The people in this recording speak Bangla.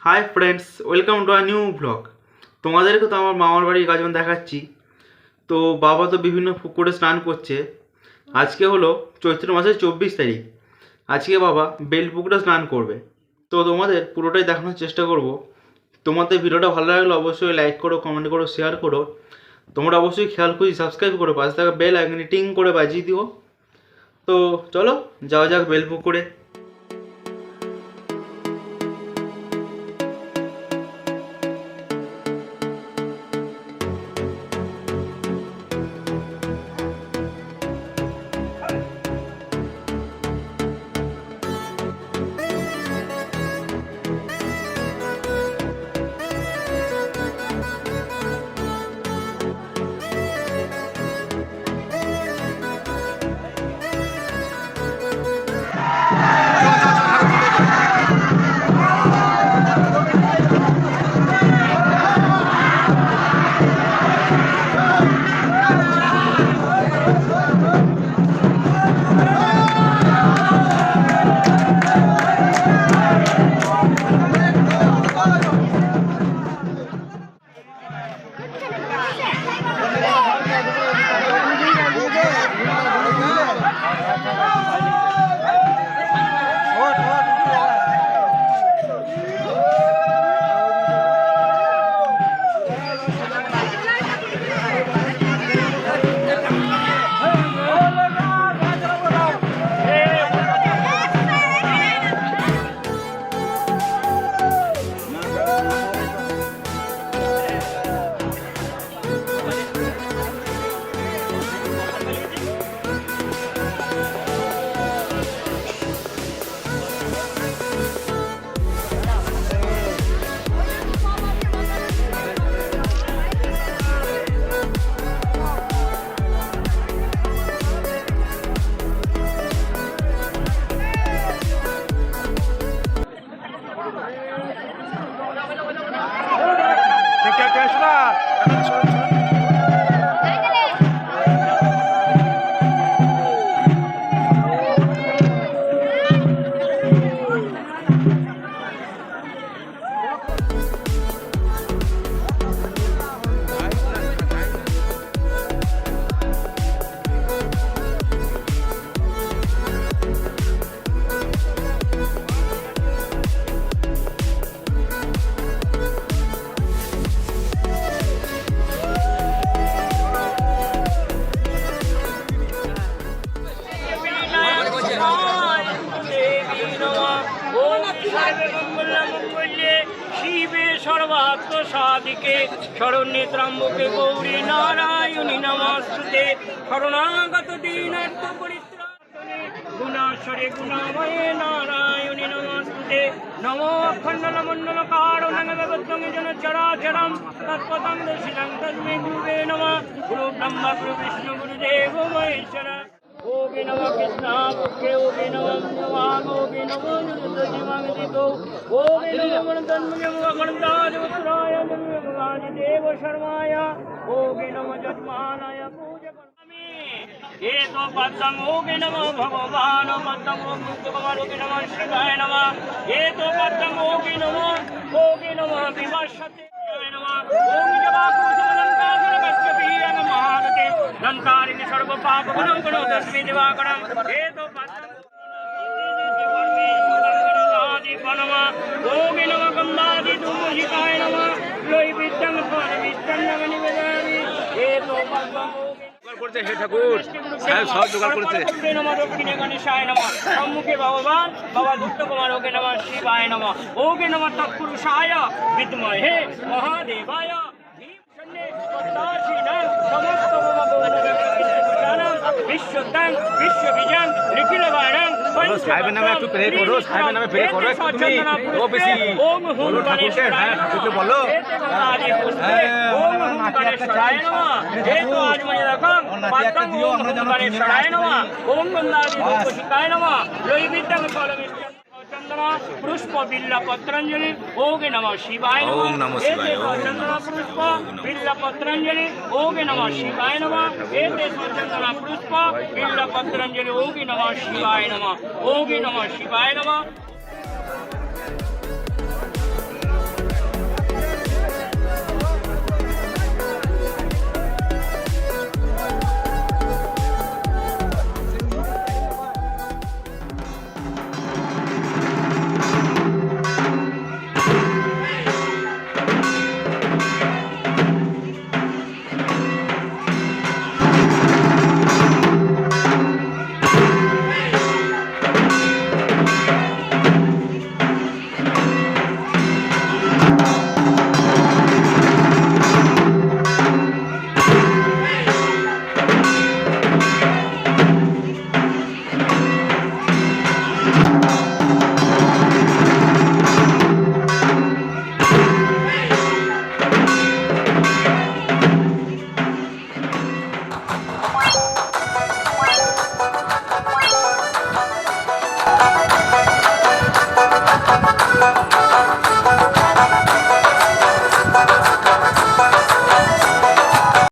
Hi friends, welcome to a new blog. তোমাদেরকে তো আমার মামার বাড়ির কাজ দেখাচ্ছি। তো বাবা তো বিভিন্ন পুকুরে স্নান করছে। আজকে হলো চৈত্র মাসের 24 তারিখ। আজকে বাবা বেল পুকুরে স্নান করবে। তো তোমাদের পুরোটাই দেখানোর চেষ্টা করব। তোমাদের ভিডিওটা ভালো লাগলে অবশ্যই লাইক করো, কমেন্ট করো, শেয়ার করো। তোমরা অবশ্যই খেয়াল করে সাবস্ক্রাইব করো, পাশে থাকা বেল আইকনটি টিং করে বাজিয়ে দিও। তো চলো যাওয়া যাক বেল পুকুরে। শিবে সর্বাত্মসাদিকে শরণ্যে ত্রম্বকে গৌরী নারায়ণী নমস্তুতে শরণাগত দীনার্থ পরিত্রাণে গুণাশ্বরে গুণাময়ে নারায়ণী নমস্তুতে নমো খণ্ডল মণ্ডল কারণং জন চরাচরম তৎপদং দর্শিতং তস্মৈ গুরুবে নমঃ গুরু ব্রহ্মা গুরু বিষ্ণু গুরুদেব মহেশ্বর। ওগে নমঃ কৃষ্ণাপক্ষে ওগে নমঃ নমঃ ওগে নমঃ জগদ্দীমাগদিতো ওগে নমঃ গণতাজপুত্রায় জন্মভবানি দেব শর্মায় ওগে নমঃ যজমানায় পূজকর্মামি এতো পদ্মং ওগে নমঃ ভগবান পদ্মং ভগবান ওগে নমঃ শিবায় নমঃ এতো পদ্মং ওগে নমঃ বিভাষতে নমঃ ওম লঙ্কারিণী সর্ব পাপ গুণং গুণ তস্মৈ দিবাকরং হেতো ওগে নমঃ গন্ধাদি ধূমহিতায় নমঃ লই বিদ্যং ফল বিদ্যং নিবেদয়ামি হেতো পদ্মং করছে হে ঠাকুর সব জোগাড় করেছে। দক্ষিণে গণেশায় নমঃ সম্মুখে ভগবান বাবা দুষ্ট কুমার ওগে নমঃ শিবায় নমঃ ওগে নমঃ তৎপুরুষায় বিদ্মহে মহাদেবায় বিশ্বতং বিশ্ববিজং নিখিল বাণং সাহেবের নামে একটু প্রে করো, সাহেবের নামে প্রে করো একটু তুমি। ও বেশি ওম হুম গণেশায় হ্যাঁ ঠাকুরকে বলো ওম হুম গণেশায় নমঃ হেতু আজমনি রাখং পাত্রং ওম হুম গণেশায় নমঃ ওম গন্ধাদি ধূপশিখায় নমঃ লই বিদ্যং ফলমিষ্টং চন্দনা পুষ্প বিল্লা পত্রাঞ্জলি ওগে নমঃ শিবায় নমঃ ওম নমঃ শিবায় চন্দনা পুষ্প বিল্লা পত্রাঞ্জলি ওগে নমঃ শিবায় নমঃ এতে চন্দনা পুষ্প বিল্লা পত্রাঞ্জলি ওগে নমঃ শিবায় নমঃ ওগে নমঃ শিবায় নমঃ।